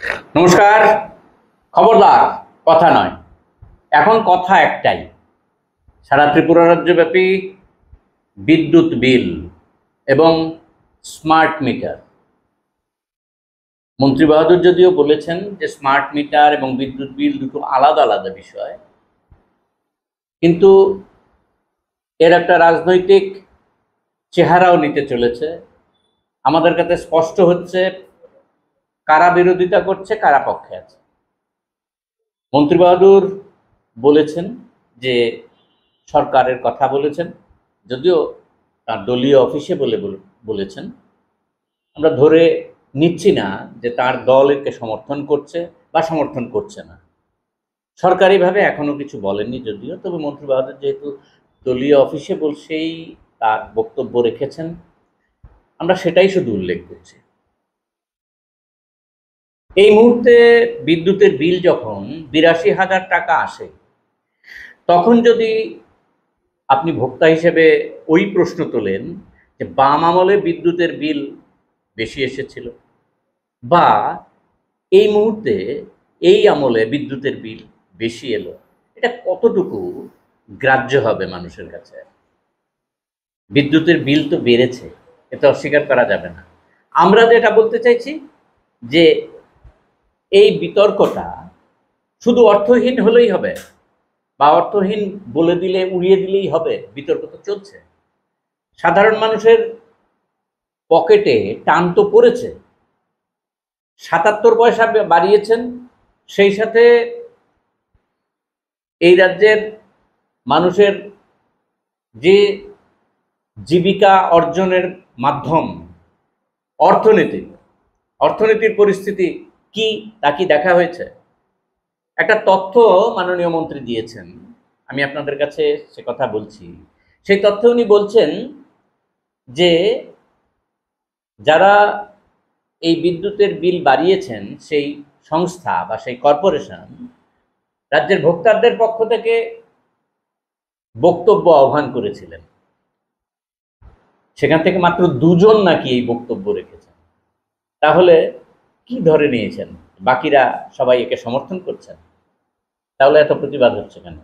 নমস্কার। খবরদার, কথা নয়, এখন কথা একটাই। সারা ত্রিপুরা রাজ্যব্যাপী বিদ্যুৎ বিল এবং স্মার্ট মিটার। মন্ত্রী বাহাদুর যদিও বলেছেন যে স্মার্ট মিটার এবং বিদ্যুৎ বিল দুটো আলাদা আলাদা বিষয়, কিন্তু এর একটা রাজনৈতিক চেহারাও নিতে চলেছে। আমাদের কাছে স্পষ্ট হচ্ছে কারা বিরোধিতা করছে, কারা পক্ষে আছে। মন্ত্রী বাহাদুর বলেছেন যে সরকারের কথা বলেছেন, যদিও তার দলীয় অফিসে বলেছেন। আমরা ধরে নিচ্ছি না যে তার দল একে সমর্থন করছে বা সমর্থন করছে না। সরকারিভাবে এখনো কিছু বলেননি যদিও, তবে মন্ত্রী বাহাদুর যেহেতু দলীয় অফিসে বসেই তার বক্তব্য রেখেছেন, আমরা সেটাই শুধু উল্লেখ করছি। এই মুহূর্তে বিদ্যুতের বিল যখন ৮২,০০০ টাকা আসে, তখন যদি আপনি ভোক্তা হিসেবে ওই প্রশ্ন তোলেন যে বাম আমলে বিদ্যুতের বিল বেশি এসেছিল, বা এই মুহূর্তে এই আমলে বিদ্যুতের বিল বেশি এলো, এটা কতটুকু গ্রাহ্য হবে মানুষের কাছে? বিদ্যুতের বিল তো বেড়েছে, এটা অস্বীকার করা যাবে না। আমরা যেটা বলতে চাইছি যে এই বিতর্কটা শুধু অর্থহীন হলেই হবে, বা অর্থহীন বলে দিলে উড়িয়ে দিলেই হবে। বিতর্ক তো চলছে, সাধারণ মানুষের পকেটে টান তো পড়েছে। ৭৭ পয়সা বাড়িয়েছেন, সেই সাথে এই রাজ্যের মানুষের যে জীবিকা অর্জনের মাধ্যম অর্থনীতির পরিস্থিতি কি তা কি দেখা হয়েছে? একটা তথ্য মাননীয় মন্ত্রী দিয়েছেন, আমি আপনাদের কাছে সে কথা বলছি। সেই তথ্যে উনি বলছেন যে যারা এই বিদ্যুতের বিল বাড়িয়েছেন, সেই সংস্থা বা সেই কর্পোরেশন রাজ্যের ভোক্তাদের পক্ষ থেকে বক্তব্য আহ্বান করেছিলেন। সেখান থেকে মাত্র ২ জন নাকি এই বক্তব্য রেখেছেন। তাহলে কি ধরে নিয়েছেন বাকিরা সবাই একে সমর্থন করছেন? তাহলে এত প্রতিবাদ হচ্ছে কেন?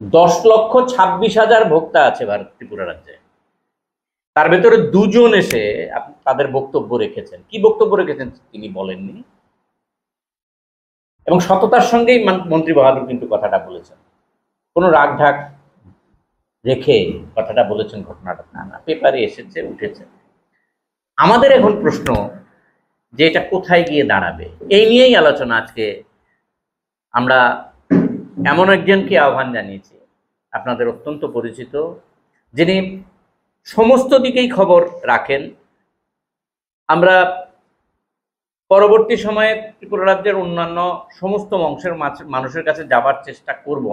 ১০,২৬,০০০ ভোক্তা আছে ভারত ত্রিপুরা রাজ্যে, তার ভেতরে ২ জন এসে তাদের বক্তব্য রেখেছেন। কি বক্তব্য রেখেছেন তিনি বলেননি, এবং সততার সঙ্গেই মন্ত্রী বাহাদুর কিন্তু কথাটা বলেছেন। কোনো রাগ ঢাক রেখে কথাটা বলেছেন ঘটনাটা না, পেপারে এসেছে, উঠেছে। আমাদের এখন প্রশ্ন যে এটা কোথায় গিয়ে দাঁড়াবে, এই নিয়েই আলোচনা। আজকে আমরা এমন একজনকে আহ্বান জানিয়েছি, আপনাদের অত্যন্ত পরিচিত, যিনি সমস্ত দিকেই খবর রাখেন। আমরা পরবর্তী সময়ে ত্রিপুরা রাজ্যের অন্যান্য সমস্ত অংশের মানুষের কাছে যাওয়ার চেষ্টা করব।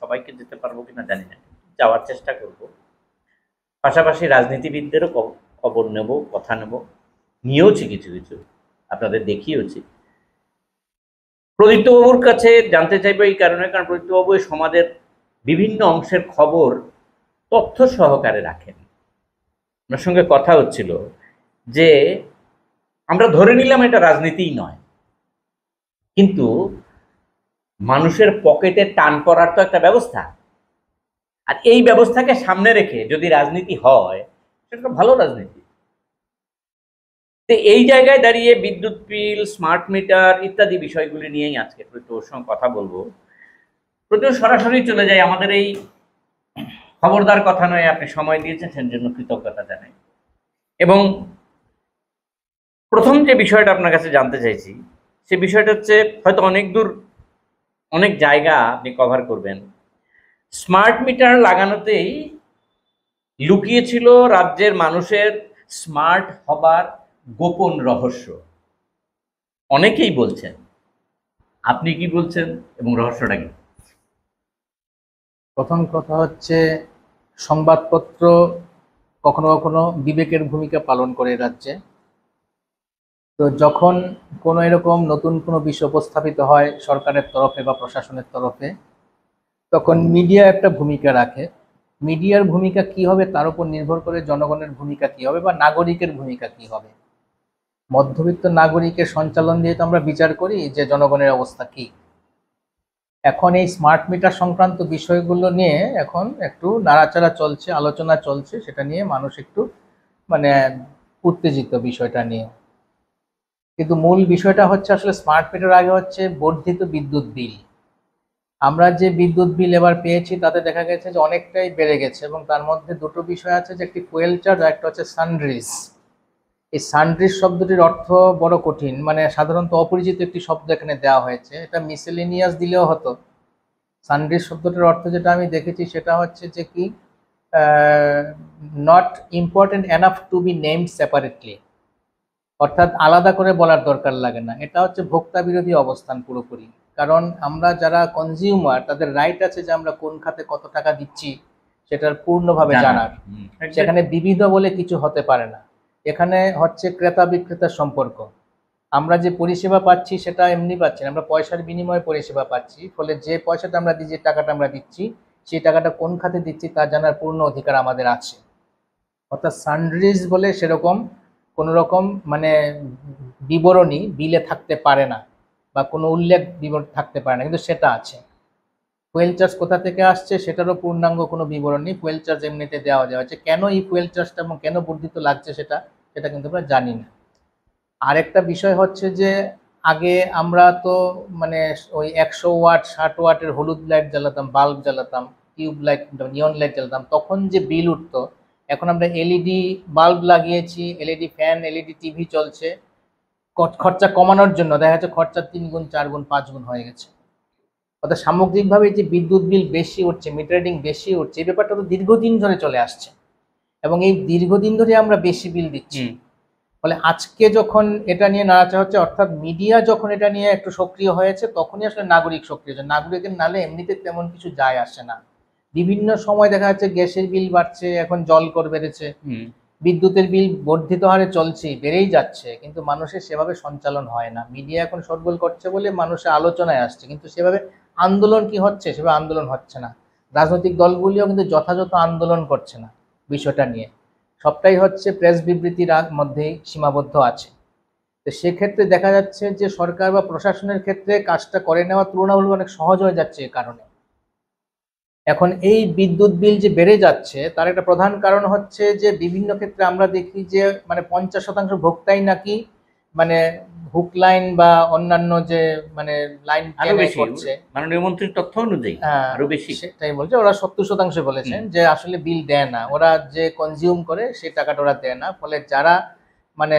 সবাইকে যেতে পারবো কিনা জানি না, যাওয়ার চেষ্টা করব। পাশাপাশি রাজনীতিবিদদেরও খবর নেব, কথা নেব, নিয়েওছি কিছু কিছু, আপনাদের দেখিয়েওছি। প্রদীপ্তবাবুর কাছে জানতে চাইবো এই কারণে, কারণ প্রদীপ্তবাবু এই সমাজের বিভিন্ন অংশের খবর তথ্য সহকারে রাখেন। ওনার সঙ্গে কথা হচ্ছিল যে আমরা ধরে নিলাম এটা রাজনীতিই নয়, কিন্তু মানুষের পকেটে টান পড়ার তো একটা ব্যবস্থা, আর এই ব্যবস্থাকে সামনে রেখে যদি রাজনীতি হয়, সেটা ভালো রাজনীতি। তো এই জায়গায় দাঁড়িয়ে বিদ্যুৎ বিল, স্মার্ট মিটার ইত্যাদি বিষয়গুলি নিয়েই আজকে প্রত্যেকের সঙ্গে কথা বলবো। প্রত্যেক সরাসরি চলে যাই আমাদের এই খবরদার কথা নয়, আপনি সময় দিয়েছেন সেই জন্য কৃতজ্ঞতা জানাই। এবং প্রথম যে বিষয়টা আপনার কাছে জানতে চাইছি, সে বিষয়টা হচ্ছে হয়তো অনেক দূর, অনেক জায়গা আপনি কভার করবেন। স্মার্ট মিটার লাগানোতেই লুকিয়েছিল রাজ্যের মানুষের স্মার্ট হবার গোপন রহস্য, অনেকেই বলছেন। আপনি কি বলছেন এবং রহস্যটা কি? প্রথম কথা হচ্ছে, সংবাদপত্র কখনো কখনো বিবেকের ভূমিকা পালন করে রাজ্যে। তো যখন কোনো এরকম নতুন কোনো বিষয় উপস্থাপিত হয় সরকারের তরফে বা প্রশাসনের তরফে, তখন মিডিয়া একটা ভূমিকা রাখে। মিডিয়ার ভূমিকা কি হবে তার উপর নির্ভর করে জনগণের ভূমিকা কি হবে বা নাগরিকের ভূমিকা কি হবে। মধ্যবিত্ত নাগরিকের সঞ্চালন দিয়ে তো আমরা বিচার করি যে জনগণের অবস্থা কি। এখন এই স্মার্ট মিটার সংক্রান্ত বিষয়গুলো নিয়ে এখন একটু নাড়াচাড়া চলছে, আলোচনা চলছে, সেটা নিয়ে মানুষ একটু মানে উত্তেজিত বিষয়টা নিয়ে। কিন্তু মূল বিষয়টা হচ্ছে আসলে স্মার্ট মিটার আগে হচ্ছে বর্ধিত বিদ্যুৎ বিল। আমরা যে বিদ্যুৎ বিল এবার পেয়েছি তাতে দেখা গেছে যে অনেকটাই বেড়ে গেছে, এবং তার মধ্যে দুটো বিষয় আছে, যে একটি ফুয়েল চার্জ আর একটা হচ্ছে সানরিজ। এই সানরিজ শব্দটির অর্থ বড় কঠিন, মানে সাধারণত অপরিচিত একটি শব্দ এখানে দেওয়া হয়েছে, এটা মিসেলেনিয়াস দিলেও হতো। সানরিজ শব্দটির অর্থ যেটা আমি দেখেছি সেটা হচ্ছে যে কি, not important enough to be named separately, অর্থাৎ আলাদা করে বলার দরকার লাগে না। এটা হচ্ছে ভোক্তা বিরোধী অবস্থান পুরোপুরি। কারণ আমরা যারা কনজিউমার তাদের রাইট আছে যে আমরা কোন খাতে কত টাকা দিচ্ছি সেটার পূর্ণভাবে জানার। সেখানে বিবিধ বলে কিছু হতে পারে না। এখানে হচ্ছে ক্রেতা বিক্রেতার সম্পর্ক। আমরা যে পরিষেবা পাচ্ছি সেটা এমনি পাচ্ছি না, আমরা পয়সার বিনিময়ে পরিষেবা পাচ্ছি। ফলে যে পয়সাটা আমরা দিই, যে টাকাটা আমরা দিচ্ছি, সেই টাকাটা কোন খাতে দিচ্ছি তা জানার পূর্ণ অধিকার আমাদের আছে। অর্থাৎ সানরিজ বলে সেরকম কোনো রকম মানে বিবরণী বিলে থাকতে পারে না, বা কোনো উল্লেখ থাকতে পারে না, কিন্তু সেটা আছে। ফুয়েল চার্জ কোথা থেকে আসছে সেটারও পূর্ণাঙ্গ কোনো বিবরণ নেই। ফুয়েল চার্জ এমনিতে দেওয়া হয়েছে, কেন এই ফুয়েল চার্জটা এবং কেন বর্ধিত লাগছে সেটা সেটা কিন্তু আমরা জানি না। আরেকটা বিষয় হচ্ছে যে আগে আমরা তো মানে ওই 100 ওয়াট 60 ওয়াটের হলুদ লাইট জ্বালাতাম, বাল্ব জ্বালাতাম, টিউব লাইট, নিয়ন লাইট জ্বালাতাম, তখন যে বিল উঠতো। এখন আমরা এলইডি বাল্ব লাগিয়েছি, এলইডি ফ্যান, এলইডি টিভি চলছে। খরচা কমানোর জন্য দেখা যাচ্ছে খরচা 3 গুণ 4 গুণ 5 গুণ হয়ে গেছে। অর্থাৎ সামগ্রিকভাবে যে বিদ্যুৎ বিল বেশি উঠছে, মিটার রিডিং বেশি উঠছে, এই ব্যাপারটা তো দীর্ঘদিন ধরে চলে আসছে, এবং এই দীর্ঘদিন ধরে আমরা বেশি বিল দিচ্ছি। ফলে আজকে যখন এটা নিয়ে নাড়াচাড়া হচ্ছে, অর্থাৎ মিডিয়া যখন এটা নিয়ে একটু সক্রিয় হয়েছে, তখনই আসলে নাগরিক সক্রিয় হয়েছে। নাগরিকের নালে এমনিতে তেমন কিছু যায় আসে না। বিভিন্ন সময় দেখা যাচ্ছে গ্যাসের বিল বাড়ছে, এখন জল কর বেড়েছে, বিদ্যুতের বিল বর্ধিত হারে চলছে, বেড়েই যাচ্ছে, কিন্তু মানুষের সেভাবে সঞ্চালন হয় না। মিডিয়া এখন শোরগোল করছে বলে মানুষের আলোচনায় আসছে, কিন্তু সেভাবে আন্দোলন কি হচ্ছে, সেভাবে আন্দোলন হচ্ছে না। রাজনৈতিক দলগুলিও কিন্তু যথাযথ আন্দোলন করছে না বিষয়টা নিয়ে, সবটাই হচ্ছে প্রেস বিবৃতির মধ্যেই সীমাবদ্ধ আছে। তো সেক্ষেত্রে দেখা যাচ্ছে যে সরকার বা প্রশাসনের ক্ষেত্রে কাজটা করে নেওয়া তুলনামূলক অনেক সহজ হয়ে যাচ্ছে। এ কারণে এখন এই বিদ্যুৎ বিল যে বেড়ে যাচ্ছে তার একটা প্রধান কারণ হচ্ছে যে বিভিন্ন ক্ষেত্রে আমরা দেখি যে মানে 50% ভোক্তাই নাকি মানে হুক লাইন বা অন্যান্য যে মানে লাইন করছে। মাননীয় মন্ত্রীর তথ্য অনুযায়ী আরো বেশি, সেটাই বলছে। ওরা 70% বলেছেন যে আসলে বিল দেয় না, ওরা যে কনজিউম করে সেই টাকাটা ওরা দেয় না। ফলে যারা মানে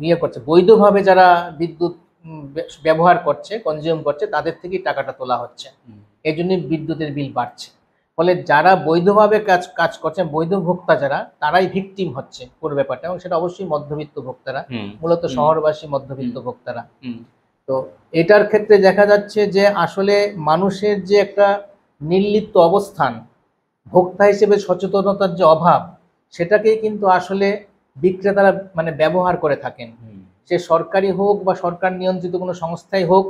ইয়ে করছে, বৈধভাবে যারা বিদ্যুৎ ব্যবহার করছে, কনজিউম করছে, তাদের থেকেই টাকাটা তোলা হচ্ছে। এই জন্যই বিদ্যুতের বিল বাড়ছে। ফলে যারা বৈধভাবে কাজ করছেন, বৈধ ভোক্তা যারা, তারাই ভিকটিম হচ্ছে পুরো ব্যাপারটা, এবং সেটা অবশ্যই মধ্যবিত্ত ভোক্তারা, মূলত শহরবাসী মধ্যবিত্ত ভোক্তারা। তো এটার ক্ষেত্রে দেখা যাচ্ছে যে আসলে মানুষের যে একটা নির্লিপ্ত অবস্থান, ভোক্তা হিসেবে সচেতনতার যে অভাব, সেটাকেই কিন্তু আসলে বিক্রেতারা মানে ব্যবহার করে থাকেন। সে সরকারি হোক বা সরকার নিয়ন্ত্রিত কোনো সংস্থাই হোক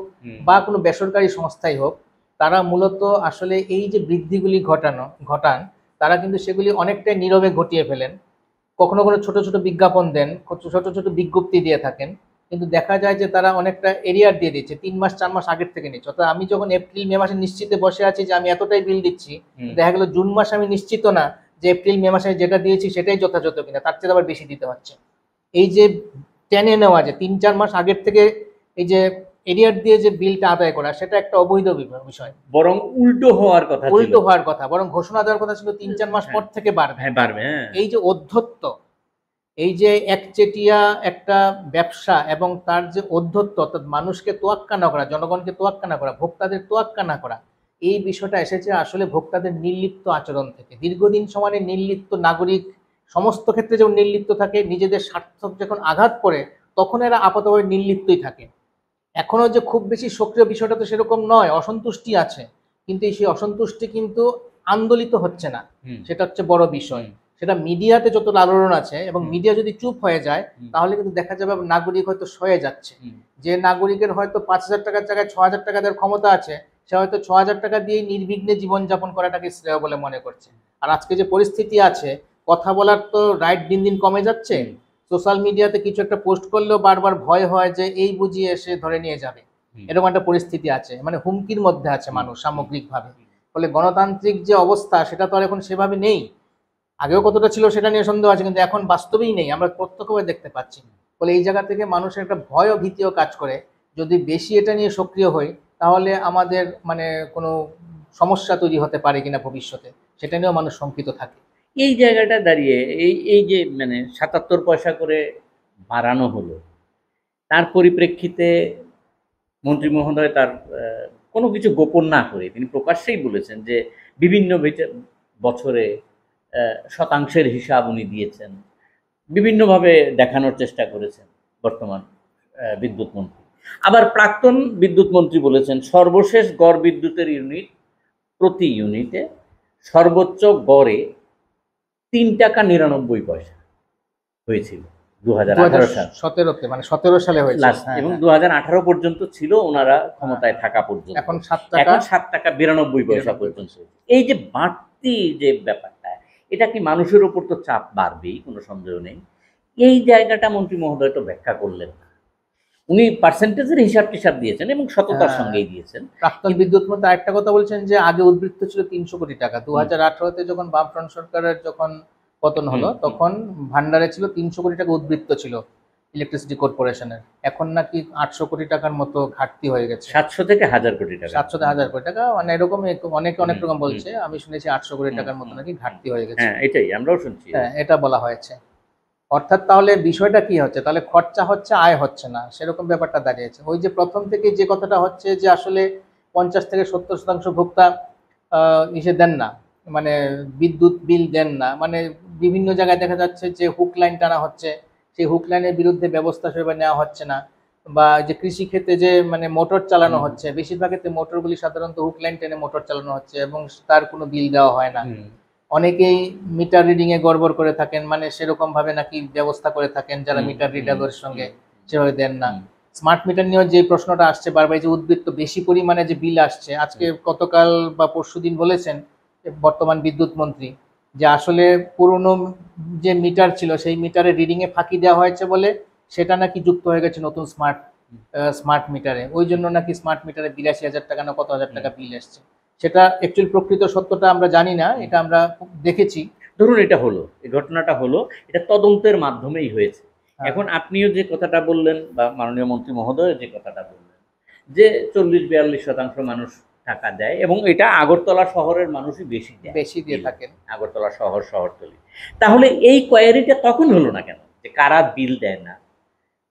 বা কোনো বেসরকারি সংস্থাই হোক, তারা মূলত আসলে এই যে বৃদ্ধিগুলি ঘটান, তারা কিন্তু সেগুলি অনেকটাই নীরবে ঘটিয়ে ফেলেন। কখনো কোনো ছোট ছোট বিজ্ঞাপন দেন, ছোট ছোট বিজ্ঞপ্তি দিয়ে থাকেন, কিন্তু দেখা যায় যে তারা অনেকটা এরিয়ার দিয়ে দিচ্ছে, 3 মাস 4 মাস আগের থেকে নিচ্ছে। অর্থাৎ আমি যখন এপ্রিল মে মাসে নিশ্চিতে বসে আছি যে আমি এতটাই বিল দিচ্ছি, দেখা গেল জুন মাসে আমি নিশ্চিত না যে এপ্রিল মে মাসে যেটা দিয়েছি সেটাই যথাযথ কিনা, তার চেয়ে আবার বেশি দিতে হচ্ছে। এই যে টেনে নেওয়া, যে 3-4 মাস আগের থেকে এই যে এরিয়ার দিয়ে যে বিলটা আদায় করা, সেটা একটা অবৈধ বিষয়। বরং উল্টো হওয়ার কথা, বরং ঘোষণা দেওয়ার কথা ছিল 3-4 মাস পর থেকে বাড়বে। এই যে অধ্যত্ব, এই যে একচেটিয়া একটা ব্যবসা এবং তার যে অধ্যত্ব, অর্থাৎ মানুষকে তোয়াক্কা না করা, জনগণকে তোয়াক্কা না করা, ভোক্তাদের তোয়াক্কা না করা, এই বিষয়টা এসেছে আসলে ভোক্তাদের নির্লিপ্ত আচরণ থেকে। দীর্ঘদিন সমানে নির্লিপ্ত নাগরিক সমস্ত ক্ষেত্রে যেমন নির্লিপ্ত থাকে, নিজেদের স্বার্থ যখন আঘাত করে তখন এরা আপাতভাবে নির্লিপ্তই থাকে। এখনো যে খুব বেশি সক্রিয় বিষয়টা তো সেরকম নয়, অসন্তুষ্টি আছে, কিন্তু সেই অসন্তুষ্টি কিন্তু আন্দোলিত হচ্ছে না, সেটা হচ্ছে বড় বিষয়। সেটা মিডিয়াতে যত আলোড়ন আছে, এবং মিডিয়া যদি চুপ হয়ে যায় তাহলে কিন্তু দেখা যাবে নাগরিক হয়তো সয়ে যাচ্ছে। যে নাগরিকের হয়তো 5,000 টাকার জায়গায় 6,000 টাকা দেওয়ার ক্ষমতা আছে, সে হয়তো 6,000 টাকা দিয়েই নির্বিঘ্নে জীবনযাপন করাটাকে শ্রেয় বলে মনে করছে। আর আজকে যে পরিস্থিতি আছে, কথা বলার তো রাইট দিন দিন কমে যাচ্ছে, সোশ্যাল মিডিয়াতে কিছু একটা পোস্ট করলেও বারবার ভয় হয় যে এই বুঝিয়ে এসে ধরে নিয়ে যাবে, এরকম একটা পরিস্থিতি আছে, মানে হুমকির মধ্যে আছে মানুষ সামগ্রিকভাবে। ফলে গণতান্ত্রিক যে অবস্থা সেটা তো আর এখন সেভাবে নেই। আগেও কতটা ছিল সেটা নিয়ে সন্দেহ আছে, কিন্তু এখন বাস্তবেই নেই, আমরা প্রত্যক্ষভাবে দেখতে পাচ্ছি। ফলে এই জায়গা থেকে মানুষের একটা ভয় ও ভীতিও কাজ করে। যদি বেশি এটা নিয়ে সক্রিয় হই তাহলে আমাদের মানে কোনো সমস্যা তৈরি হতে পারে কিনা ভবিষ্যতে, সেটা নিয়েও মানুষ শঙ্কিত থাকে। এই জায়গাটা দাঁড়িয়ে এই এই যে মানে ৭৭ পয়সা করে বাড়ানো হলো, তার পরিপ্রেক্ষিতে মন্ত্রী মহোদয় তার কোনো কিছু গোপন না করে তিনি প্রকাশ্যেই বলেছেন যে বিভিন্ন বছরে শতাংশের হিসাব উনি দিয়েছেন, বিভিন্নভাবে দেখানোর চেষ্টা করেছেন বর্তমান বিদ্যুৎ মন্ত্রী। আবার প্রাক্তন বিদ্যুৎ মন্ত্রী বলেছেন সর্বশেষ গড় বিদ্যুতের ইউনিট প্রতি ইউনিটে সর্বোচ্চ গড়ে ৩ টাকা ৯৯ পয়সা হয়েছিল 2018 সাল 2017-তে, মানে 17 সালে হয়েছে লাস্ট, এবং 2018 পর্যন্ত ছিল ওনারা ক্ষমতায় থাকা পর্যন্ত। এখন 7 এখন টাকা 7 টাকা 92 পয়সা পর্যন্ত। এই যে বাড়তি যে ব্যাপারটা, এটা কি মানুষের উপর তো চাপ বাড়বেই, কোনো সন্দেহ নেই। এই জায়গাটা মন্ত্রী মহোদয় তো ব্যাখ্যা করলেন না। উনি পার্সেন্টেজের হিসাব টিসাব দিয়েছেন এবং সততার সঙ্গেই দিয়েছেন। প্রাক্তন বিদ্যুৎ মন্ত্রী আরেকটা কথা বলছেন যে আগে উদ্বৃত্ত ছিল 300 কোটি টাকা। 2018-তে যখন বামফ্রন্ট সরকারের যখন পতন হলো তখন ভান্ডারে ছিল 300 কোটি টাকা উদ্বৃত্ত ছিল ইলেকট্রিসিটি কর্পোরেশনের। এখন নাকি 800 কোটি টাকার মতো ঘাটতি হয়ে গেছে। 700 থেকে 1000 কোটি টাকা। 700 থেকে 1000 কোটি টাকা, মানে এরকমই অনেক রকম বলছে। আমি শুনেছি 800 কোটি টাকার মতো নাকি ঘাটতি হয়ে গেছে। হ্যাঁ, এটাই আমরাও শুনছি। হ্যাঁ, এটা বলা হয়েছে। অর্থাৎ তাহলে বিষয়টা কি হচ্ছে, তাহলে খরচা হচ্ছে, আয় হচ্ছে না, সেরকম ব্যাপারটা দাঁড়িয়েছে। ওই যে প্রথম থেকে যে কথাটা হচ্ছে যে আসলে 50 থেকে 70% ভোক্তা ইসে দেন না, মানে বিদ্যুৎ বিল দেন না, মানে বিভিন্ন জায়গায় দেখা যাচ্ছে যে হুক লাইন টানা হচ্ছে, সেই হুক লাইনের বিরুদ্ধে ব্যবস্থা সেভাবে নেওয়া হচ্ছে না। বা যে কৃষি ক্ষেত্রে যে মানে মোটর চালানো হচ্ছে, বেশিরভাগ ক্ষেত্রে মোটরগুলি সাধারণত হুক লাইন টেনে মোটর চালানো হচ্ছে এবং তার কোনো বিল দেওয়া হয় না। অনেকেই মিটার রিডিং এ গড়বড় করে থাকেন, মানে সেরকম ভাবে নাকি ব্যবস্থা করে থাকেন যারা মিটার রিডারের সঙ্গে সেভাবে দেন না। স্মার্ট মিটার নিয়েও যে প্রশ্নটা আসছে বারবার, যে উদ্বৃত্ত বেশি পরিমাণে যে বিল আসছে, আজকে গতকাল বা পরশুদিন বলেছেন বর্তমান বিদ্যুৎ মন্ত্রী যে আসলে পুরনো যে মিটার ছিল সেই মিটারের রিডিং এ ফাঁকি দেওয়া হয়েছে বলে সেটা নাকি যুক্ত হয়ে গেছে নতুন স্মার্ট মিটারে, ওই জন্য নাকি স্মার্ট মিটারে 82,000 টাকা না কত হাজার টাকা বিল এসছে। সেটা অ্যাকচুয়ালি প্রকৃত সত্যটা আমরা জানি না, এটা আমরা দেখেছি। ধরুন এটা হলো, এই ঘটনাটা হলো, এটা তদন্তের মাধ্যমেই হয়েছে। এখন আপনিও যে কথাটা বললেন বা মাননীয় মন্ত্রী মহোদয় যে কথাটা বললেন যে 40-42% মানুষ টাকা দেয় এবং এটা আগরতলা শহরের মানুষই বেশি দিয়ে থাকেন, আগরতলা শহরতলি। তাহলে এই কোয়ারিটা তখন হলো না কেন যে কারা বিল দেয় না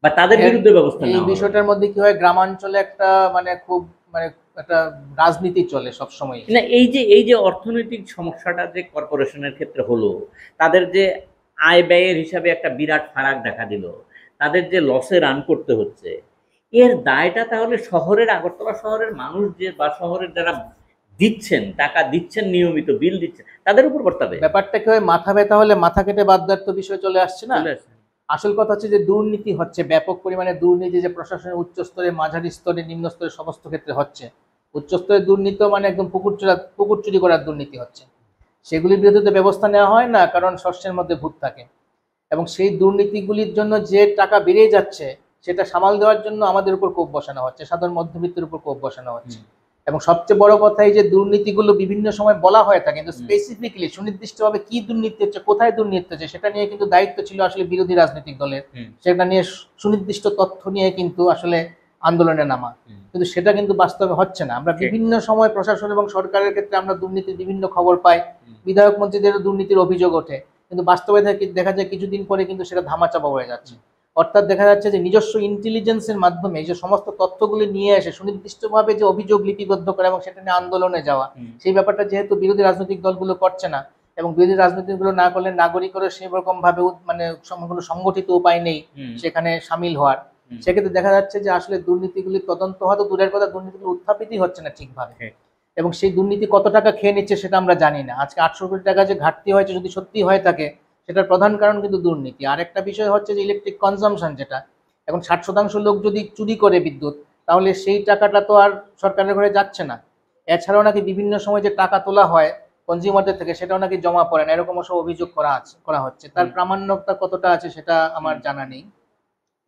বা তাদের বিরুদ্ধে ব্যবস্থা নেওয়া? এই বিষয়টার মধ্যে কি হয়, গ্রামাঞ্চলে একটা মানে খুব মানে একটা রাজনীতি চলে সবসময় না। এই যে অর্থনৈতিক সমস্যাটা যে কর্পোরেশনের ক্ষেত্রে হলো, তাদের যে আয় ব্যয়ের হিসাবে একটা বিরাট ফারাক দেখা দিল, তাদের যে লসে রান করতে হচ্ছে, এর দায়টা তাহলে শহরের, আগরতলা শহরের মানুষ যে বা শহরের যারা দিচ্ছেন, টাকা দিচ্ছেন, নিয়মিত বিল দিচ্ছেন, তাদের উপর বর্তাবে। ব্যাপারটা কি হয়, মাথা ব্যথা হলে মাথা কেটে বাদ দেওয়ার তো বিষয় চলে আসছে না। আসল কথা হচ্ছে যে দুর্নীতি হচ্ছে, ব্যাপক পরিমাণে দুর্নীতি, যে প্রশাসনের উচ্চ স্তরে, মাঝারি স্তরে, নিম্ন স্তরে সমস্ত ক্ষেত্রে হচ্ছে। উচ্চ স্তরের দুর্নীতি মানে একদম পুকুর চুরি করার দুর্নীতি হচ্ছে, সেগুলির বিরুদ্ধে ব্যবস্থা নেওয়া হয় না, কারণ শস্যের মধ্যে ভূত থাকে। এবং সেই দুর্নীতিগুলির জন্য যে টাকা বেড়ে যাচ্ছে সেটা সামাল দেওয়ার জন্য আমাদের উপর কোপ বসানো হচ্ছে, সাধারণ মধ্যবিত্তের উপর কোপ বসানো হচ্ছে। এবং সবচেয়ে বড় কথা এই যে দুর্নীতিগুলো বিভিন্ন সময় বলা হয়ে থাকে, কিন্তু স্পেসিফিকলি সুনির্দিষ্টভাবে কি দুর্নীতি হচ্ছে, কোথায় দুর্নীতি হচ্ছে, সেটা নিয়ে কিন্তু দায়িত্ব ছিল আসলে বিরোধী রাজনৈতিক দলের। সেটা নিয়ে সুনির্দিষ্ট তথ্য নিয়ে কিন্তু আসলে আন্দোলনে নামা, কিন্তু সেটা কিন্তু বাস্তবে হচ্ছে না। আমরা বিভিন্ন সময় প্রশাসন এবং সরকারের ক্ষেত্রে আমরা দুর্নীতির বিভিন্ন খবর পাই, বিধায়ক মন্ত্রীদেরও দুর্নীতির অভিযোগ ওঠে, কিন্তু বাস্তবে দেখা যায় কিছুদিন পরে কিন্তু সেটা ধামাচাপা হয়ে যাচ্ছে। অর্থাৎ দেখা যাচ্ছে যে নিজস্ব ইন্টেলিজেন্সের মাধ্যমে যে সমস্ত তথ্যগুলি নিয়ে এসে সুনির্দিষ্টভাবে যে অভিযোগ লিপিবদ্ধ করে এবং সেটা নিয়ে আন্দোলনে যাওয়া, সেই ব্যাপারটা যেহেতু বিরোধী রাজনৈতিক দলগুলো করছে না, এবং বিরোধী রাজনীতিগুলো না করলে নাগরিকেরও সেরকম ভাবে মানে কোনো সংগঠিত উপায় নেই সেখানে সামিল হওয়ার, সেক্ষেত্রে দেখা যাচ্ছে যে আসলে দুর্নীতিগুলি তদন্ত হয়তো দূরের কথা, দুর্নীতিগুলো উত্থাপিতই হচ্ছে না ঠিকভাবে। এবং সেই দুর্নীতি কত টাকা খেয়ে নিচ্ছে সেটা আমরা জানি না। আজকে 800 কোটি টাকা যে ঘাটতি হয়েছে, যদি সত্যি হয়ে থাকে সেটার প্রধান কারণ কিন্তু দুর্নীতি। আর একটা বিষয় হচ্ছে যে ইলেকট্রিক কনজামশন, যেটা এখন 60% লোক যদি চুরি করে বিদ্যুৎ, তাহলে সেই টাকাটা তো আর সরকারের ঘরে যাচ্ছে না। এছাড়াও নাকি বিভিন্ন সময় যে টাকা তোলা হয় কনজিউমারদের থেকে, সেটাও নাকি জমা পড়ে না, এরকম সব অভিযোগ করা হচ্ছে। তার প্রামাণ্যতা কতটা আছে সেটা আমার জানা নেই।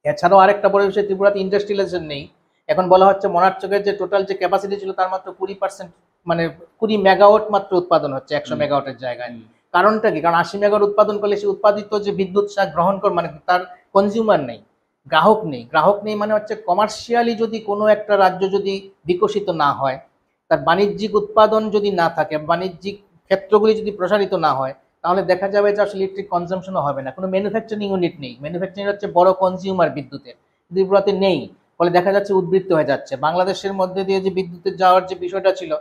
এছাড়াও আরেকটা বড় বিষয়, ত্রিপুরাতে ইন্ডাস্ট্রিয়ালাইজেশন নেই। এখন বলা হচ্ছে মনারচকের যে টোটাল যে ক্যাপাসিটি ছিল তার মাত্র 20%, মানে 20 মেগাওয়াট মাত্র উৎপাদন হচ্ছে 100 মেগাওয়াটের জায়গায়। কারণটা কি? কারণ 80 মেগাওয়াট উৎপাদন করলে সেই উৎপাদিত যে বিদ্যুৎ তা গ্রহণ কর, মানে তার কনজিউমার নেই, গ্রাহক নেই। মানে হচ্ছে কমার্শিয়ালি যদি কোনো একটা রাজ্য যদি বিকশিত না হয়, তার বাণিজ্যিক উৎপাদন যদি না থাকে, বাণিজ্যিক ক্ষেত্রগুলি যদি প্রসারিত না হয়, তাহলে দেখা যাবে যে আসলে ইলেকট্রিক কনজাম্পশনও হবে না। কোনো ম্যানুফ্যাকচারিং ইউনিট নেই, ম্যানুফ্যাকচারিং হচ্ছে বড় কনজিউমার বিদ্যুতের, ত্রিপুরাতে নেই। ফলে দেখা যাচ্ছে উদ্বৃত্ত হয়ে যাচ্ছে। বাংলাদেশের মধ্যে দিয়ে যে বিদ্যুতের যাওয়ার যে বিষয়টা ছিল,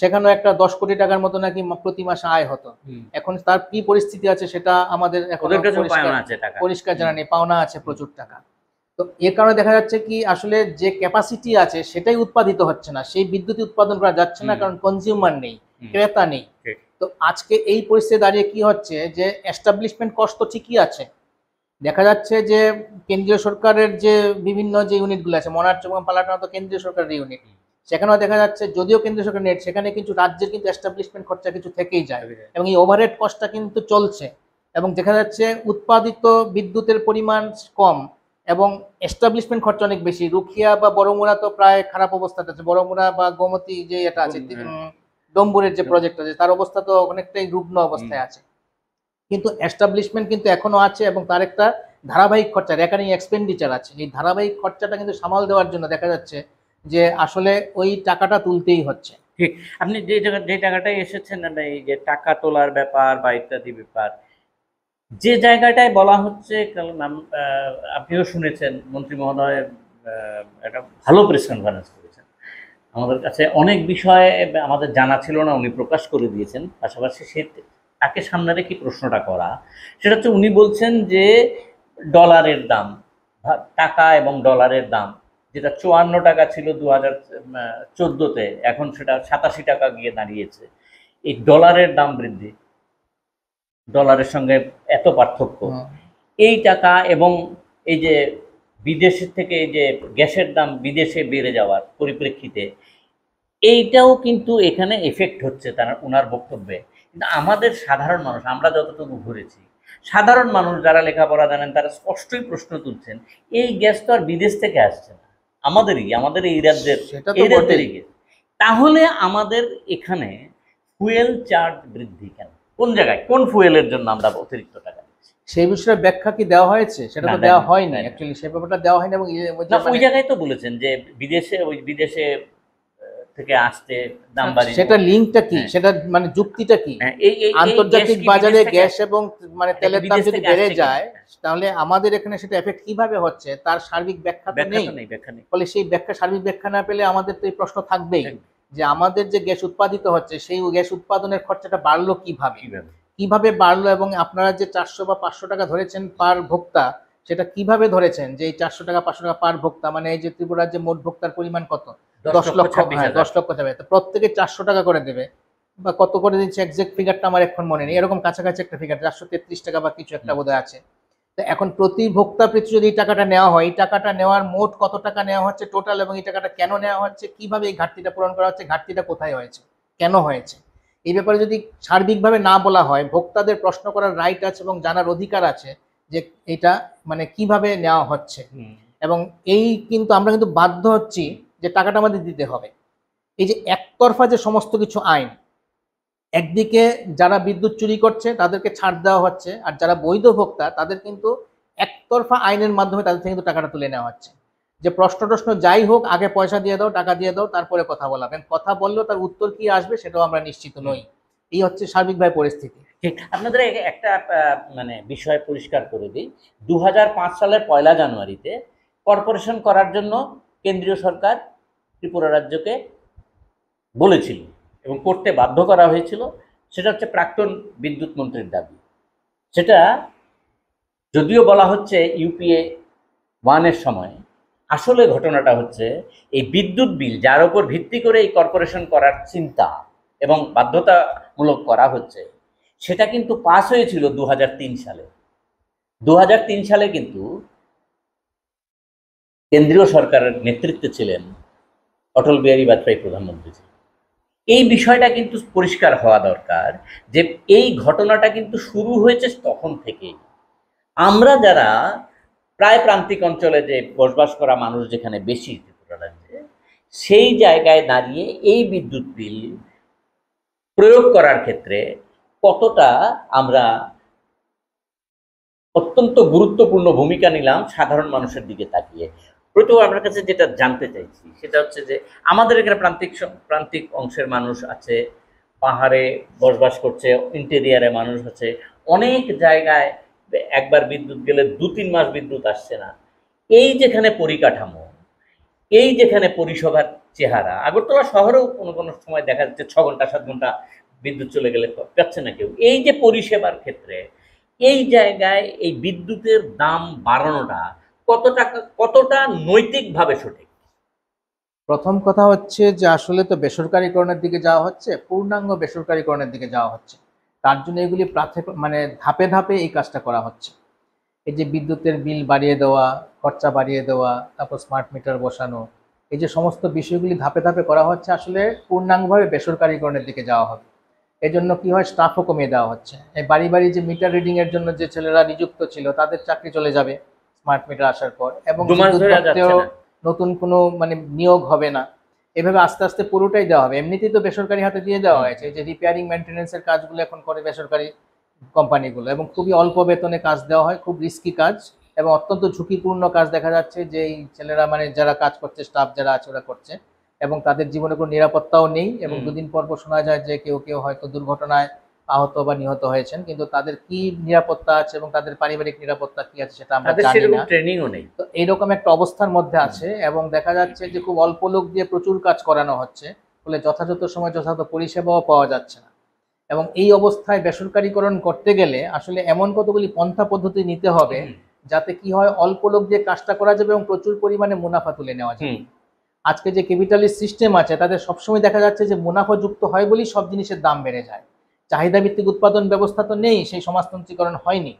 সেখানেও একটা 10 কোটি টাকার মতো নাকি প্রতি মাসে আয় হতো। এখন তার কি পরিস্থিতি আছে সেটা আমাদের এখন পরিষ্কার জানা নেই, পাওনা আছে প্রচুর টাকা। তো এর কারণে দেখা যাচ্ছে কি আসলে যে ক্যাপাসিটি আছে সেটাই উৎপাদিত হচ্ছে না, সেই বিদ্যুৎ উৎপাদন করা যাচ্ছে না, কারণ কনজিউমার নেই, ক্রেতা নেই। তো আজকে এই পরিস্থিতি দাঁড়িয়ে কি হচ্ছে যে এস্টাবলিশমেন্ট কস্ট তো ঠিকই আছে। দেখা যাচ্ছে যে কেন্দ্রীয় সরকারের যে বিভিন্ন যে ইউনিটগুলো আছে, মনারচক এবং পালাটানা তো কেন্দ্রীয় সরকারের ইউনিট, সেখানেও দেখা যাচ্ছে যদিও কেন্দ্রীয় সরকার নেট, সেখানে কিন্তু রাজ্যের কিন্তু এস্টাবলিশমেন্ট খরচা কিছু থেকেই যায়, এবং এই ওভারহেড কস্টটা কিন্তু চলছে। এবং দেখা যাচ্ছে উৎপাদিত বিদ্যুতের পরিমাণ কম এবং এস্টাবলিশমেন্ট খরচা অনেক বেশি। রুখিয়া বা বড়মুড়া তো প্রায় খারাপ অবস্থাতে আছে, বড়মুড়া বা গোমতী যে এটা আছে, ডম্বুরের যে প্রজেক্ট আছে, তার অবস্থা তো অনেকটাই রুগ্ন অবস্থায় আছে। কিন্তু এস্টাবলিশমেন্ট কিন্তু এখনো আছে, এবং তার একটা ধারাবাহিক খরচা, রেকারিং এক্সপেন্ডিচার আছে। এই ধারাবাহিক খরচাটা কিন্তু সামাল দেওয়ার জন্য দেখা যাচ্ছে যে আসলে ওই টাকাটা তুলতেই হচ্ছে। ঠিক, আপনি যে টাকাটাই এসেছেন, এই যে টাকা তোলার ব্যাপার বা ইত্যাদি ব্যাপার, যে জায়গাটায় বলা হচ্ছে, আপনিও শুনেছেন মন্ত্রী মহোদয় একটা ভালো প্রেস কনফারেন্স করেছেন। আমাদের কাছে অনেক বিষয় আমাদের জানা ছিল না, উনি প্রকাশ করে দিয়েছেন। পাশাপাশি তাকে সামনে রেখে প্রশ্নটা করা, সেটা হচ্ছে উনি বলছেন যে ডলারের দাম, টাকা এবং ডলারের দাম, যেটা 54 টাকা ছিল 2014-তে, এখন সেটা 87 টাকা গিয়ে দাঁড়িয়েছে। এই ডলারের দাম বৃদ্ধি, ডলারের সঙ্গে এত পার্থক্য, এই টাকা এবং এই যে বিদেশের থেকে এই যে গ্যাসের দাম বিদেশে বেড়ে যাওয়ার পরিপ্রেক্ষিতে, এইটাও কিন্তু এখানে এফেক্ট হচ্ছে ওনার বক্তব্যে। কিন্তু আমাদের সাধারণ মানুষ, আমরা যতটুকু ঘুরেছি, সাধারণ মানুষ যারা লেখাপড়া জানেন তারা স্পষ্টই প্রশ্ন তুলছেন, এই গ্যাস তো আর বিদেশ থেকে আসছে না, আমাদের এই রাজ্যেরই গ্যাস। তাহলে আমাদের এখানে ফুয়েল চার্জ বৃদ্ধি কেন? কোন জায়গায়, কোন ফুয়েলের জন্য আমরা অতিরিক্ত টাকা দিচ্ছি? সেই বিষয়ে ব্যাখ্যা কি দেওয়া হয়েছে? সেটা তো দেওয়া হয়নি, অ্যাকচুয়ালি সেই ব্যাপারটা দেওয়া হয়নি। এবং ওই জায়গায় তো বলেছেন যে বিদেশে থেকে আসতে দাম বাড়িয়ে, সেটা লিঙ্কটা কি, সেটা মানে যুক্তিটা কি? আন্তর্জাতিক বাজারে গ্যাস এবং মানে তেলের দাম যদি বেড়ে যায়, তাহলে আমাদের এখানে সেটা এফেক্ট কিভাবে হচ্ছে তার সার্বিক ব্যাখ্যা তো নেই। ফলে সেই সার্বিক ব্যাখ্যা না পেলে আমাদের তো এই প্রশ্ন থাকবেই যে আমাদের যে গ্যাস উৎপাদিত হচ্ছে সেই গ্যাস উৎপাদনের খরচাটা বাড়লো কিভাবে বাড়লো, এবং আপনারা যে 400 বা 500 টাকা ধরেছেন পার ভোক্তা, সেটা কিভাবে ধরেছেন যে এই 400 টাকা 500 টাকা পার ভোক্তা, মানে এই যে ত্রিপুরার যে মোট ভোক্তার পরিমাণ কত, 10 লক্ষ যাবে, তো প্রত্যেকে 400 টাকা করে দেবে, বা কত করে দিচ্ছে এক্সাক্ট ফিগারটা আমার এখন মনে নেই, এরকম কাছাকাছি একটা ফিগার 433 টাকা বা কিছু একটা বোধহয় আছে। তো এখন প্রতি ভোক্তা পিছু যদি এই টাকাটা নেওয়া হয়, এই টাকাটা নেওয়ার মোট কত টাকা নেওয়া হচ্ছে টোটাল, এবং এই টাকাটা কেন নেওয়া হচ্ছে, কিভাবে এই ঘাটতিটা পূরণ করা হচ্ছে, ঘাটতিটা কোথায় হয়েছে, কেন হয়েছে, এই ব্যাপারে যদি সার্বিকভাবে না বলা হয়, ভোক্তাদের প্রশ্ন করার রাইট আছে এবং জানার অধিকার আছে যে এটা মানে কিভাবে নেওয়া হচ্ছে। এবং এই কিন্তু আমরা কিন্তু বাধ্য হচ্ছি যে টাকাটা আমাদের দিতে হবে। এই যে একতরফা যে সমস্ত কিছু আইন, একদিকে যারা বিদ্যুৎ চুরি করছে তাদেরকে ছাড় দেওয়া হচ্ছে, আর যারা বৈধ ভোক্তা তাদের কিন্তু একতরফা আইনের মাধ্যমে তাদের থেকে কিন্তু টাকাটা তুলে নেওয়া হচ্ছে। যে প্রশ্ন যাই হোক, আগে পয়সা দিয়ে দাও, টাকা দিয়ে দাও, তারপরে কথা বলা, কারণ কথা বললেও তার উত্তর কি আসবে সেটাও আমরা নিশ্চিত নই। এই হচ্ছে সার্বিকভাবে পরিস্থিতি। ঠিক, আপনাদের একটা মানে বিষয় পরিষ্কার করে দিই, 2005 সালের 1 জানুয়ারিতে কর্পোরেশন করার জন্য কেন্দ্রীয় সরকার ত্রিপুরা রাজ্যকে বলেছিল এবং করতে বাধ্য করা হয়েছিল। সেটা হচ্ছে প্রাক্তন বিদ্যুৎ মন্ত্রীর দাবি। সেটা যদিও বলা হচ্ছে ইউপিএ 1-এর সময়, আসলে ঘটনাটা হচ্ছে এই বিদ্যুৎ বিল যার উপর ভিত্তি করে এই কর্পোরেশন করার চিন্তা এবং বাধ্যতামূলক করা হচ্ছে, সেটা কিন্তু পাস হয়েছিল 2003 সালে। 2003 সালে কিন্তু কেন্দ্রীয় সরকারের নেতৃত্বে ছিলেন অটল বিহারী বাজপেয়ী প্রধানমন্ত্রী ছিলেন। এই বিষয়টা কিন্তু পরিষ্কার হওয়া দরকার যে এই ঘটনাটা কিন্তু শুরু হয়েছে তখন থেকেই। আমরা যারা প্রায় প্রান্তিক অঞ্চলে যে বসবাস করা মানুষ যেখানে বেশি ত্রিপুরা রাজ্যে, সেই জায়গায় দাঁড়িয়ে এই বিদ্যুৎ বিল প্রয়োগ করার ক্ষেত্রে কতটা আমরা অত্যন্ত গুরুত্বপূর্ণ ভূমিকা নিলাম সাধারণ মানুষের দিকে তাকিয়ে। প্রথম আপনার কাছে যেটা জানতে চাইছি সেটা হচ্ছে যে আমাদের এখানে প্রান্তিক অংশের মানুষ আছে, পাহাড়ে বসবাস করছে, ইন্টেরিয়ারে মানুষ আছে, অনেক জায়গায় একবার বিদ্যুৎ গেলে ২-৩ মাস বিদ্যুৎ আসছে না। এই যেখানে পরিকাঠামো, এই যেখানে পরিষেবার চেহারা, আগরতলা শহরেও কোনো কোনো সময় দেখা যাচ্ছে ৬ ঘন্টা ৭ ঘন্টা বিদ্যুৎ চলে গেলে পাচ্ছে না কেউ। এই যে পরিষেবার ক্ষেত্রে এই জায়গায় এই বিদ্যুতের দাম বাড়ানোটা কতটা নৈতিকভাবে সঠিক? প্রথম কথা হচ্ছে যে আসলে তো বেসরকারীকরণের দিকে যাওয়া হচ্ছে, পূর্ণাঙ্গ বেসরকারীকরণের দিকে যাওয়া হচ্ছে। তার জন্য এগুলি মানে ধাপে ধাপে এই কাজটা করা হচ্ছে। এই যে বিদ্যুতের বিল বাড়িয়ে দেওয়া, খরচা বাড়িয়ে দেওয়া, তারপর স্মার্ট মিটার বসানো, এই যে সমস্ত বিষয়গুলি ধাপে ধাপে করা হচ্ছে, আসলে পূর্ণাঙ্গভাবে বেসরকারীকরণের দিকে যাওয়া হবে। এই জন্য কি হয়, স্টাফও কমিয়ে দেওয়া হচ্ছে। এই বাড়ি বাড়ি যে মিটার রিডিং এর জন্য যে ছেলেরা নিযুক্ত ছিল তাদের চাকরি চলে যাবে স্মার্ট মিটার আসার পর, এবং ২ মাস বিদ্যুৎ ধরে আর যাচ্ছে দপ্তরেও না। নতুন কোনো মানে নিয়োগ হবে না। এভাবে আস্তে আস্তে পুরোটাই দেওয়া হবে। এমনিতেই তো বেসরকারি হাতে দিয়ে দেওয়া হয়েছে। এই যে রিপেয়ারিং মেনটেন্যান্সের কাজগুলো এখন করে বেসরকারি কোম্পানিগুলো, এবং খুবই অল্প বেতনে কাজ দেওয়া হয়, খুব রিস্কি কাজ এবং অত্যন্ত ঝুঁকিপূর্ণ কাজ দেখা যাচ্ছে যে এই ছেলেরা মানে যারা কাজ করছে, স্টাফ যারা আছে ওরা করছে, এবং তাদের জীবনে কোনো নিরাপত্তাও নেই। এবং হুম। দুদিন পর পর শোনা যায় যে কেউ কেউ হয়তো দুর্ঘটনায় আহত বা নিহত হয়েছেন, কিন্তু তাদের কি নিরাপত্তা আছে এবং তাদের পারিবারিক নিরাপত্তা কি আছে সেটা আমরা তাদের জানি সেরকম না। ট্রেনিংও নেই। তো এইরকম একটা অবস্থার মধ্যে আছে, এবং দেখা যাচ্ছে যে খুব অল্প লোক দিয়ে প্রচুর কাজ করানো হচ্ছে, ফলে যথাযথ সময় যথাযথ পরিষেবাও পাওয়া যাচ্ছে না। এবং এই অবস্থায় বেসরকারীকরণ করতে গেলে আসলে এমন কতগুলি পন্থা পদ্ধতি নিতে হবে হুম, যাতে কি হয়, অল্প লোক দিয়ে কাজটা করা যাবে এবং প্রচুর পরিমাণে মুনাফা তুলে নেওয়া যাবে। হুম, আজকে যে ক্যাপিটালিস্ট সিস্টেম আছে তাদের সবসময় দেখা যাচ্ছে যে মুনাফাযুক্ত হয় বলেই সব জিনিসের দাম বেড়ে যায়। চাহিদা ভিত্তিক উৎপাদন ব্যবস্থা তো নেই, সেই সমাজতন্ত্রীকরণ হয়নি।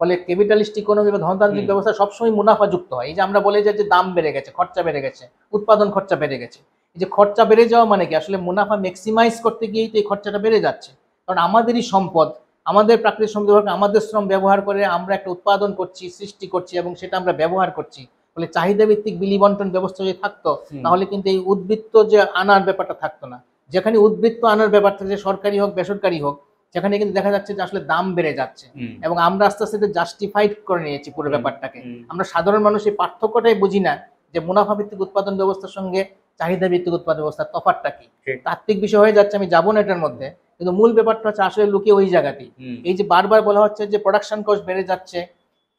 ফলে ক্যাপিটালিস্ট ইকোনমি বা ধনতান্ত্রিক হুম, ব্যবস্থা সবসময় মুনাফাযুক্ত হয়। এই যে আমরা বলে যাই যে দাম বেড়ে গেছে, খরচা বেড়ে গেছে, উৎপাদন খরচা বেড়ে গেছে। এই যে খরচা বেড়ে যাওয়া মানে কি, আসলে মুনাফা ম্যাক্সিমাইজ করতে গিয়েই তো এই খরচাটা বেড়ে যাচ্ছে। কারণ আমাদেরই সম্পদ, আমাদের প্রাকৃতিক সম্পদ ব্যবহার করে, আমাদের শ্রম ব্যবহার করে আমরা একটা উৎপাদন করছি, সৃষ্টি করছি এবং সেটা আমরা ব্যবহার করছি। ফলে চাহিদা ভিত্তিক বিলি বন্টন ব্যবস্থা যদি থাকতো হুম, তাহলে কিন্তু এই উদ্বৃত্ত যে আনার ব্যাপারটা থাকতো না। যেখানে উদ্বৃত্ত আনার ব্যাপারটা, যে সরকারি হোক বেসরকারি হোক, সেখানে কিন্তু দেখা যাচ্ছে যে আসলে দাম বেড়ে যাচ্ছে, হুম, এবং আমরা আস্তে আস্তে জাস্টিফাইড করে নিয়েছি পুরো হুম, ব্যাপারটাকে। হুম, আমরা সাধারণ মানুষ এই পার্থক্যটাই বুঝি না যে মুনাফা ভিত্তিক উৎপাদন ব্যবস্থার সঙ্গে চাহিদা ভিত্তিক উৎপাদন ব্যবস্থার তফাৎটা কি। ঠিক। তাত্ত্বিক বিষয় হয়ে যাচ্ছে, আমি যাবো না এটার মধ্যে, কিন্তু মূল ব্যাপারটা হচ্ছে আসলে লুকিয়ে ওই জায়গাতেই। হুম, এই যে বারবার বলা হচ্ছে যে প্রোডাকশন কস্ট বেড়ে যাচ্ছে,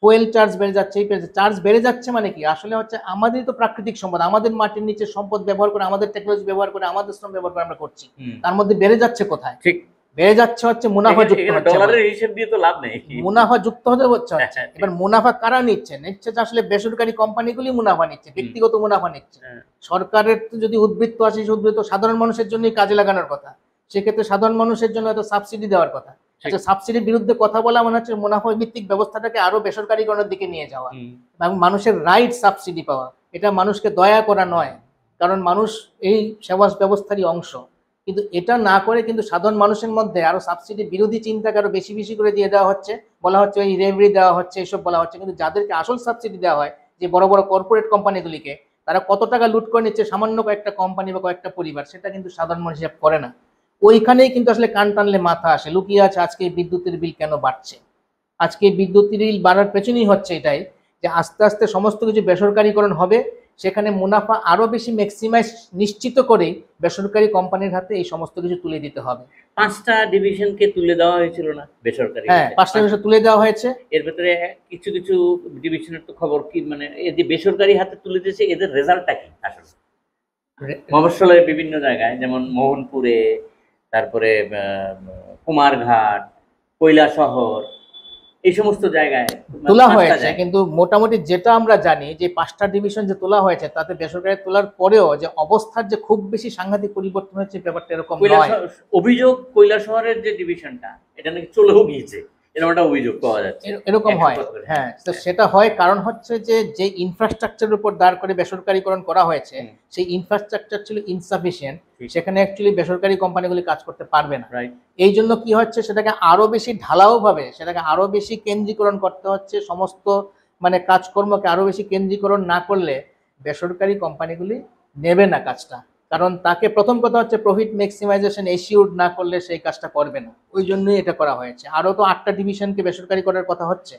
ফুয়েল চার্জ বেড়ে যাচ্ছে, এই চার্জ বেড়ে যাচ্ছে মানে কি, আসলে হচ্ছে আমাদেরই তো প্রাকৃতিক সম্পদ, আমাদের মাটির নিচে সম্পদ ব্যবহার করে, আমাদের টেকনোলজি ব্যবহার করে, আমাদের শ্রম ব্যবহার করে আমরা করছি। হুম, তার মধ্যে বেড়ে যাচ্ছে কোথায়? ঠিক। বেড়ে যাচ্ছে হচ্ছে মুনাফা যুক্ত এখানে হচ্ছে বলে। ডলারের হিসেব দিয়ে তো লাভ নেই। মুনাফা যুক্ত হতে হচ্ছে। হ্যাঁ, হ্যাঁ, ঠিক। এবার মুনাফা কারা নিচ্ছে? নিচ্ছে যে আসলে বেসরকারি কোম্পানিগুলি মুনাফা নিচ্ছে, ব্যক্তিগত মুনাফা নিচ্ছে। হ্যাঁ, সরকারের তো যদি উদ্বৃত্ত আসে, সেই উদ্বৃত্ত সাধারণ মানুষের জন্যই কাজে লাগানোর কথা। সেক্ষেত্রে সাধারণ মানুষের জন্য হয়তো সাবসিডি দেওয়ার কথা। ঠিক। আচ্ছা, সাবসিডির বিরুদ্ধে কথা বলা মানে হচ্ছে মুনাফা ভিত্তিক ব্যবস্থাটাকে আরো বেসরকারীকরণের দিকে নিয়ে যাওয়া হুম, এবং মানুষের রাইট সাবসিডি পাওয়া। এটা মানুষকে দয়া করা নয়, কারণ মানুষ এই সেবা ব্যবস্থারই অংশ। কিন্তু এটা না করে কিন্তু সাধারণ মানুষের মধ্যে আরো সাবসিডি বিরোধী চিন্তাকে আরো বেশি বেশি করে দিয়ে দেওয়া হচ্ছে, বলা হচ্ছে ওই রেভরি দেওয়া হচ্ছে, এসব বলা হচ্ছে। কিন্তু যাদেরকে আসল সাবসিডি দেওয়া হয়, যে বড় বড় কর্পোরেট কোম্পানিগুলিকে, তারা কত টাকা লুট করে নিচ্ছে সামান্য কয়েকটা কোম্পানি বা কয়েকটা পরিবার, সেটা কিন্তু সাধারণ মানুষ হিসাব করে না। ওইখানেই কিন্তু আসলে কান টানলে মাথা আসে, লুকিয়ে আছে আজকে এই বিদ্যুতের বিল কেন বাড়ছে। আজকে এই বিদ্যুতের বিল বাড়ার পেছনেই হচ্ছে এটাই, যে আস্তে আস্তে সমস্ত কিছু বেসরকারীকরণ হবে, সেখানে মুনাফা আরো বেশি ম্যাক্সিমাইজ নিশ্চিত করেই বেসরকারি কোম্পানির হাতে এই সমস্ত কিছু তুলে দিতে হবে। ৫টা ডিভিশনকে তুলে দেওয়া হয়েছিল না বেসরকারি হ্যাঁ, হাতে? ৫টা বিষয় তুলে দেওয়া হয়েছে। এর ভেতরে কিছু কিছু ডিভিশনের তো খবর কি, মানে এই যে বেসরকারি হাতে তুলে দিয়েছে, এদের রেজাল্টটা কি আসলে? মফস্বলের বিভিন্ন জায়গায়, যেমন মোহনপুরে, তারপরে কুমারঘাট, কৈলাসহর, এই সমস্ত জায়গায় তোলা ৫টা হয়েছে, জায়গায়। কিন্তু মোটামুটি যেটা আমরা জানি যে ৫টা ডিভিশন যে তোলা হয়েছে, তাতে বেসরকারি তোলার পরেও যে অবস্থার যে খুব বেশি সাংঘাতিক পরিবর্তন হচ্ছে, ব্যাপারটা এরকম নয়। অভিযোগ কৈলাসহরের যে ডিভিশনটা, এটা নাকি চলেও গিয়েছে, এরকম একটা অভিযোগ পাওয়া যাচ্ছে। এরকম হয়। 100 করে। হ্যাঁ, তো সেটা হয় কারণ হচ্ছে যে ইনফ্রাস্ট্রাকচারের উপর দাঁড় করে বেসরকারিকরণ করা হয়েছে, সেই ইনফ্রাস্ট্রাকচার ছিল ইনসাফিসিয়েন্ট। সেখানে অ্যাকচুয়ালি বেসরকারি কোম্পানিগুলি কাজ করতে পারবে না। রাইট। এই জন্য কি হচ্ছে, সেটাকে আরো বেশি ঢালাও ভাবে, সেটাকে আরো বেশি কেন্দ্রীকরণ করতে হচ্ছে। সমস্ত মানে কাজকর্মকে আরো বেশি কেন্দ্রীকরণ না করলে বেসরকারি কোম্পানিগুলি নেবে না কাজটা, কারণ তাকে প্রথম কথা হচ্ছে প্রফিট ম্যাক্সিমাইজেশন এশিওর্ড না করলে সেই কাজটা করবে না। ওই জন্যই এটা করা হয়েছে। আরো তো 8টা ডিভিশনকে বেসরকারি করার কথা হচ্ছে।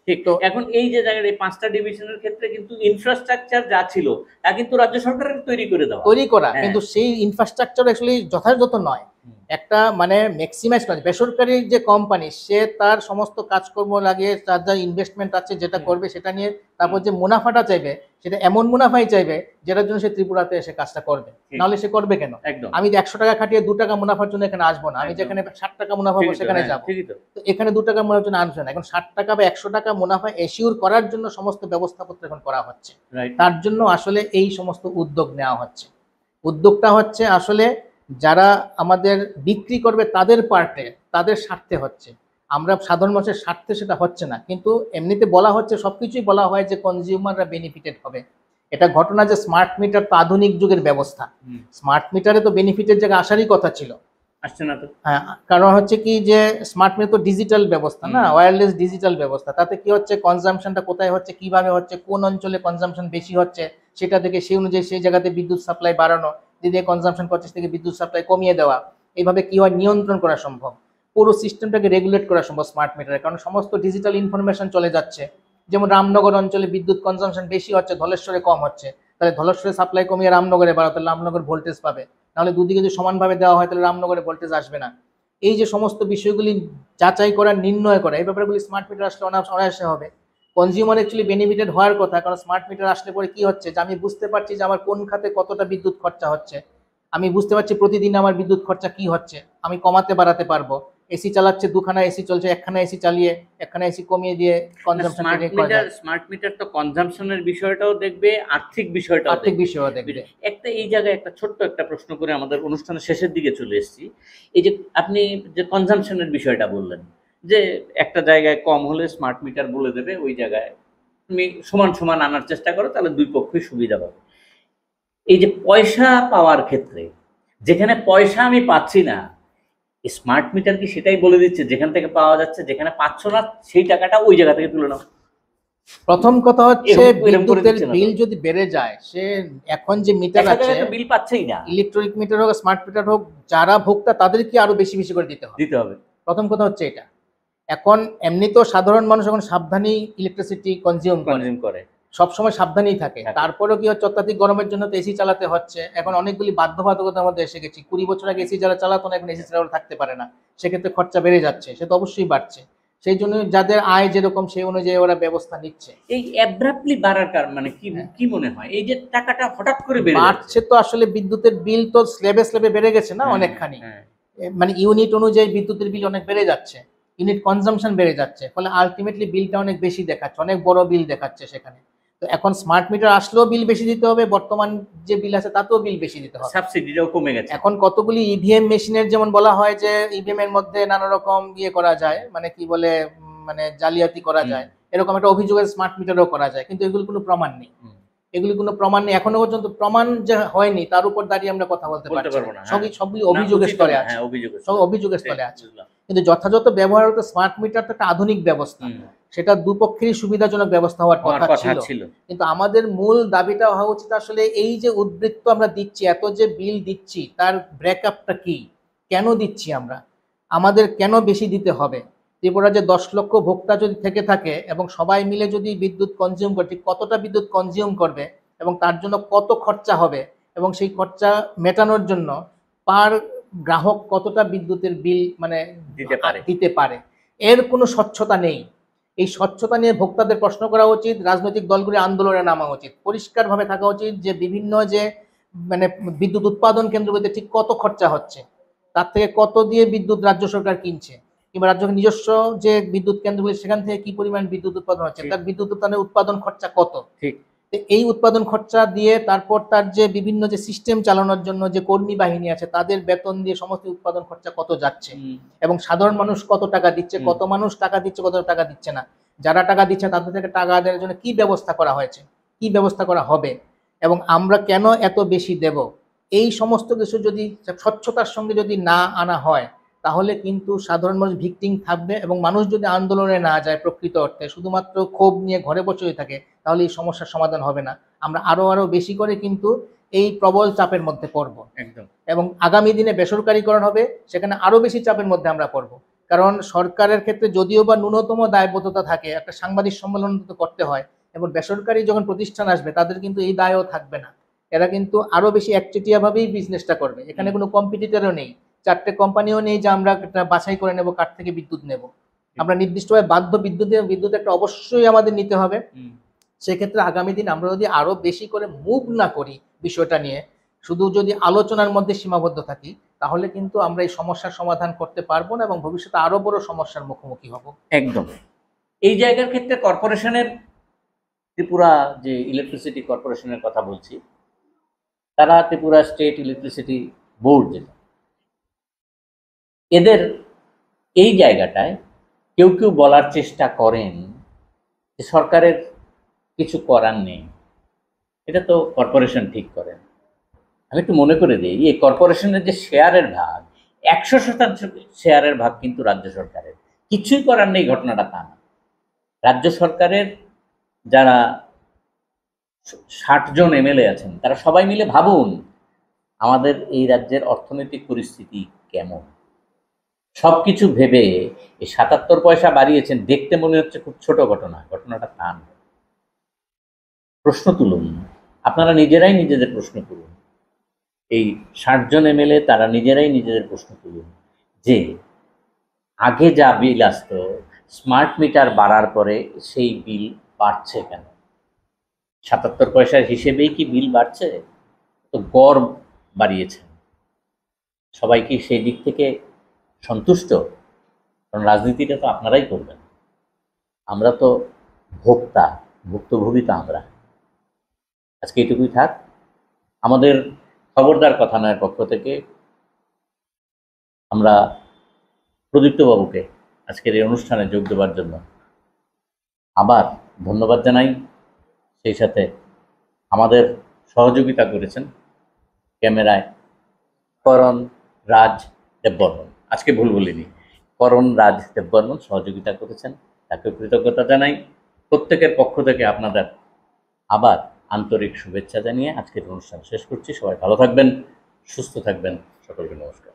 ঠিক। তো এখন এই যে জায়গায় এই 5টা ডিভিশনের ক্ষেত্রে কিন্তু ইনফ্রাস্ট্রাকচার যা ছিল তা কিন্তু রাজ্য সরকারের তৈরি করা, কিন্তু সেই ইনফ্রাস্ট্রাকচার অ্যাকচুয়ালি যথাযথ নয়। একটা মানে ম্যাক্সিমাইজ করা, বেসরকারি যে কোম্পানি সে তার সমস্ত কাজকর্ম লাগিয়ে তার যা ইনভেস্টমেন্ট আছে যেটা করবে সেটা নিয়ে তারপর যে মুনাফাটা চাইবে সেটা এমন মুনাফাই চাইবে যেটার জন্য সে ত্রিপুরাতে এসে কাজটা করবে, নাহলে সে করবে কেন? আমি 100 টাকা খাটিয়ে 2 টাকা মুনাফার জন্য এখানে আসবো না, আমি যেখানে 60 টাকা মুনাফা পাবো সেখানে যাবো। তো এখানে 2 টাকা মুনাফার জন্য আসবে না, এখন 60 টাকা বা 100 টাকা মুনাফা এশিওর করার জন্য সমস্ত ব্যবস্থাপত্র এখন করা হচ্ছে। তার জন্য আসলে এই সমস্ত উদ্যোগ নেওয়া হচ্ছে। উদ্যোগটা হচ্ছে আসলে যারা আমাদের বিক্রি করবে তাদের পার্টে, তাদের স্বার্থে হচ্ছে। আমরা সাধারণ মানুষের স্বার্থে সেটা হচ্ছে না, কিন্তু এমনিতে বলা হচ্ছে, সবকিছুই বলা হয় যে কনজিউমাররা বেনিফিটেড হবে। এটা ঘটনা যে স্মার্ট মিটার তো আধুনিক যুগের ব্যবস্থা, স্মার্ট মিটারে তো বেনিফিটের জায়গায় আসারই কথা ছিল, আসছে না তো। হ্যাঁ, কারণ হচ্ছে কি যে স্মার্ট মিটার তো ডিজিটাল ব্যবস্থা না, ওয়্যারলেস ডিজিটাল ব্যবস্থা। তাতে কি হচ্ছে, কনজাম্পশনটা কোথায় হচ্ছে, কিভাবে হচ্ছে, কোন অঞ্চলে কনজাম্পশন বেশি হচ্ছে সেটা থেকে সেই অনুযায়ী সেই জায়গাতে বিদ্যুৎ সাপ্লাই বাড়ানো, যেদিকে কনজাম্পশন করছে থেকে বিদ্যুৎ সাপ্লাই কমিয়ে দেওয়া। এইভাবে কি হয়, নিয়ন্ত্রণ করা সম্ভব, পুরো সিস্টেমটাকে রেগুলেট করা সম্ভব স্মার্ট মিটারে, কারণ সমস্ত ডিজিটাল ইনফরমেশন চলে যাচ্ছে। যেমন রামনগর অঞ্চলে বিদ্যুৎ কনজাম্পশন বেশি হচ্ছে, ধলেশ্বরে কম হচ্ছে, তাহলে ধলেশ্বরে সাপ্লাই কমিয়ে রামনগরে বাড়াতে রামনগর ভোল্টেজ পাবে, নাহলে দুদিকে যদি সমানভাবে দেওয়া হয় তাহলে রামনগরে ভোল্টেজ আসবে না। এই যে সমস্ত বিষয়গুলি যাচাই করা, নির্ণয় করা, এই ব্যাপারগুলি স্মার্ট মিটার আসলে অনায়াসে হবে। কনজিউমার অ্যাকচুয়ালি বেনিফিটেড হওয়ার কথা, কারণ স্মার্ট মিটার আসলে পরে কি হচ্ছে যে আমি বুঝতে পারছি যে আমার কোন খাতে কতটা বিদ্যুৎ খরচা হচ্ছে, আমি বুঝতে পারছি প্রতিদিন আমার বিদ্যুৎ খরচা কি হচ্ছে, আমি কমাতে বাড়াতে পারবো। এসি চালাচ্ছে, 2খানা এসি চলছে, 1খানা এসি চালিয়ে 1খানা এসি কমিয়ে দিয়ে কনজাম্পশন। স্মার্ট মিটার তো কনজাম্পশনের বিষয়টাও দেখবে, আর্থিক বিষয়টাও দেখবে। একটা এই জায়গায় একটা ছোট্ট একটা প্রশ্ন করে আমাদের অনুষ্ঠানের শেষের দিকে চলে এসেছি। এই যে আপনি যে কনজাম্পশনের বিষয়টা বললেন, যে একটা জায়গায় কম হলে স্মার্ট মিটার বলে দেবে, ওই জায়গায় তুমি সমান সমান আনার চেষ্টা করো, তাহলে দুই পক্ষই সুবিধা পাবে। এই যে পয়সা পাওয়ার ক্ষেত্রে, যেখানে পয়সা আমি পাচ্ছি না, স্মার্ট মিটার কি সেটাই বলে দিচ্ছে যেখান থেকে পাওয়া যাচ্ছে, যেখানে পাচ্ছ না সেই টাকাটা ওই জায়গা থেকে তুলে নাও? প্রথম কথা হচ্ছে বিদ্যুতের বিল যদি বেড়ে যায়, সে এখন যে মিটার আছে বিল পাচ্ছেই না, ইলেকট্রনিক মিটার হোক স্মার্ট মিটার হোক, যারা ভোক্তা তাদেরকে আরো বেশি বেশি করে দিতে হবে। প্রথম কথা হচ্ছে এটা। এখন এমনি তো সাধারণ মানুষ এখন সাবধানী ইলেকট্রিসিটি কনজিউম করে, সবসময় সাবধানেই থাকে। তারপরেও কি হচ্ছে, অত্যাধিক গরমের জন্য তো এসি চালাতে হচ্ছে। এখন অনেকগুলি বাধ্যবাধকতার মধ্যে এসে গেছি। 20 বছর আগে এসি যারা চালাতো না, এখন এসি ছাড়া থাকতে পারে না, সেক্ষেত্রে খরচা বেড়ে যাচ্ছে, সে তো অবশ্যই বাড়ছে। সেই জন্য যাদের আয় যেরকম সেই অনুযায়ী ওরা ব্যবস্থা নিচ্ছে। এই অ্যাব্রাপ্টলি বাড়ার কারণ মানে কি মনে হয়, এই যে টাকাটা হঠাৎ করে বাড়ছে, তো আসলে বিদ্যুতের বিল তো স্ল্যাবে বেড়ে গেছে না অনেকখানি, মানে ইউনিট অনুযায়ী বিদ্যুতের বিল অনেক বেড়ে যাচ্ছে, ইউনিট কনজাম্পশন বেড়ে যাচ্ছে, ফলে আলটিমেটলি বিলটা অনেক বেশি দেখাচ্ছে, অনেক বড় বিল দেখাচ্ছে সেখানে। তো এখন স্মার্ট মিটার আসলেও বিল বেশি দিতে হবে, বর্তমান যে বিল আছে তাতেও বিল বেশি দিতে হবে, সাবসিডিটাও কমে গেছে। এখন কতগুলি ইভিএম মেশিনের, যেমন বলা হয় যে ইভিএম এর মধ্যে নানা রকম করা যায়, মানে কি বলে, মানে জালিয়াতি করা যায়, এরকম একটা অভিযোগের স্মার্ট মিটারও করা যায়, কিন্তু এগুলো কোনো প্রমাণ নেই। এখনো পর্যন্ত প্রমাণ যে হয়নি তার উপর দাঁড়িয়ে আমরা কথা বলতে পারবো না। সবগুলি অভিযোগের স্তরে আছে, সব অভিযোগের স্তরে আছে। কিন্তু যথাযথ ব্যবহার হতে স্মার্ট মিটার তো একটা আধুনিক ব্যবস্থা, সেটা দুপক্ষেরই সুবিধাজনক ব্যবস্থা হওয়ার কথা ছিল। কিন্তু আমাদের মূল দাবিটা হওয়া উচিত আসলে এই যে উদ্বৃত্ত আমরা দিচ্ছি, এত যে বিল দিচ্ছি, তার ব্রেকআপটা কি, কেন দিচ্ছি আমরা, আমাদের কেন বেশি দিতে হবে। ত্রিপুরা যে 10 লক্ষ ভোক্তা যদি থেকে থাকে এবং সবাই মিলে যদি বিদ্যুৎ কনজিউম করে, ঠিক কতটা বিদ্যুৎ কনজিউম করবে এবং তার জন্য কত খরচা হবে, এবং সেই খরচা মেটানোর জন্য পার গ্রাহক কতটা বিদ্যুতের বিল মানে দিতে পারে, এর কোনো স্বচ্ছতা নেই। এই স্বচ্ছতা নিয়ে ভোক্তাদের প্রশ্ন করা উচিত, রাজনৈতিক দলগুলি আন্দোলনে নামা উচিত, পরিষ্কারভাবে থাকা উচিত যে বিভিন্ন যে মানে বিদ্যুৎ উৎপাদন কেন্দ্রগুলিতে ঠিক কত খরচা হচ্ছে, তার থেকে কত দিয়ে বিদ্যুৎ রাজ্য সরকার কিনছে, কিংবা রাজ্যের নিজস্ব যে বিদ্যুৎ কেন্দ্রগুলি সেখান থেকে কি পরিমাণ বিদ্যুৎ উৎপাদন হচ্ছে, তার বিদ্যুৎ উৎপাদন খরচা কত, ঠিক তো এই উৎপাদন খরচা দিয়ে তারপর তার যে বিভিন্ন যে সিস্টেম চালানোর জন্য যে কর্মী বাহিনী আছে তাদের বেতন দিয়ে সমস্ত উৎপাদন খরচা কত যাচ্ছে, এবং সাধারণ মানুষ কত টাকা দিচ্ছে, কত মানুষ টাকা দিচ্ছে, কত টাকা দিচ্ছে না, যারা টাকা দিচ্ছে তাদের থেকে টাকা আদায়ের জন্য কি ব্যবস্থা করা হয়েছে, কি ব্যবস্থা করা হবে, এবং আমরা কেন এত বেশি দেব, এই সমস্ত কিছু যদি স্বচ্ছতার সঙ্গে যদি না আনা হয় তাহলে কিন্তু সাধারণ মানুষ ভিকটিম থাকবে, এবং মানুষ যদি আন্দোলনে না যায় প্রকৃত অর্থে শুধুমাত্র ক্ষোভ নিয়ে ঘরে বসে থাকে তাহলে এই সমস্যার সমাধান হবে না। আমরা আরো বেশি করে কিন্তু এই প্রবল চাপের মধ্যে পড়ব একদম। এবং আগামী দিনে বেসরকারীকরণ হবে, সেখানে আরো বেশি চাপের মধ্যে আমরা পড়ব। কারণ সরকারের ক্ষেত্রে যদিও বা ন্যূনতম দায়বদ্ধতা থাকে, একটা সাংবাদিক সম্মেলন তো করতে হয়, এবং বেসরকারি যখন প্রতিষ্ঠান আসবে তাদের কিন্তু এই দায়ও থাকবে না। এরা কিন্তু আরো বেশি একচেটিয়া ভাবেই বিজনেসটা করবে। এখানে কোনো কম্পিটিটরও নেই, চারটে কোম্পানিও নেই যে আমরা একটা বাছাই করে নেব কার থেকে বিদ্যুৎ নেব। আমরা নির্দিষ্টভাবে বাধ্য বিদ্যুৎ একটা অবশ্যই আমাদের নিতে হবে। সেক্ষেত্রে আগামী দিন আমরা যদি আরো বেশি করে মুভ না করি বিষয়টা নিয়ে, শুধু যদি আলোচনার মধ্যে সীমাবদ্ধ থাকি, তাহলে কিন্তু আমরা এই সমস্যার সমাধান করতে পারবো না এবং ভবিষ্যতে আরো বড় সমস্যার মুখোমুখি হব। একদম। এই জায়গার ক্ষেত্রে কর্পোরেশনের, ত্রিপুরা যে ইলেকট্রিসিটি কর্পোরেশনের কথা বলছি, তারা ত্রিপুরা স্টেট ইলেকট্রিসিটি বোর্ড, যেটা এদের এই জায়গাটায় কেউ কেউ বলার চেষ্টা করেন যে সরকারের কিছু করার নেই, এটা তো কর্পোরেশন ঠিক করেন। আমি একটু মনে করে দিই, এই কর্পোরেশনের যে শেয়ারের ভাগ, 100% শেয়ারের ভাগ কিন্তু রাজ্য সরকারের। কিছুই করার নেই ঘটনাটা তা না। রাজ্য সরকারের যারা 60 জন এমএলএ আছেন, তারা সবাই মিলে ভাবুন আমাদের এই রাজ্যের অর্থনৈতিক পরিস্থিতি কেমন। সব কিছু ভেবে এই 77 পয়সা বাড়িয়েছেন, দেখতে মনে হচ্ছে খুব ছোট ঘটনা, ঘটনাটা তা না। প্রশ্ন তুলুন, আপনারা নিজেরাই নিজেদের প্রশ্ন তুলুন। এই 60 জন এমএলএ তারা নিজেরাই নিজেদের প্রশ্ন তুলুন যে আগে যা বিল আসতো, স্মার্ট মিটার বাড়ার পরে সেই বিল বাড়ছে কেন? 77 পয়সার হিসেবেই কি বিল বাড়ছে? তো গড় বাড়িয়েছেন। সবাই কি সেই দিক থেকে সন্তুষ্ট? কারণ রাজনীতিটা তো আপনারাই করবেন, আমরা তো ভোক্তা, ভুক্তভোগী তো আমরা। আজকে এটুকুই থাক। আমাদের খবরদার কথা নয় পক্ষ থেকে আমরা প্রদীপ্তবাবুকে আজকের এই অনুষ্ঠানে যোগ দেওয়ার জন্য আবার ধন্যবাদ জানাই। সেই সাথে আমাদের সহযোগিতা করেছেন ক্যামেরায় করণ রাজ দেববর্মন, আজকে ভুল বলিনি, করণ রাজ দেববর্মন সহযোগিতা করেছেন, তাকে কৃতজ্ঞতা জানাই। প্রত্যেকের পক্ষ থেকে আপনাদের আবার আন্তরিক শুভেচ্ছা জানিয়ে আজকের অনুষ্ঠান শেষ করছি। সবাই ভালো থাকবেন, সুস্থ থাকবেন, সকলকে নমস্কার।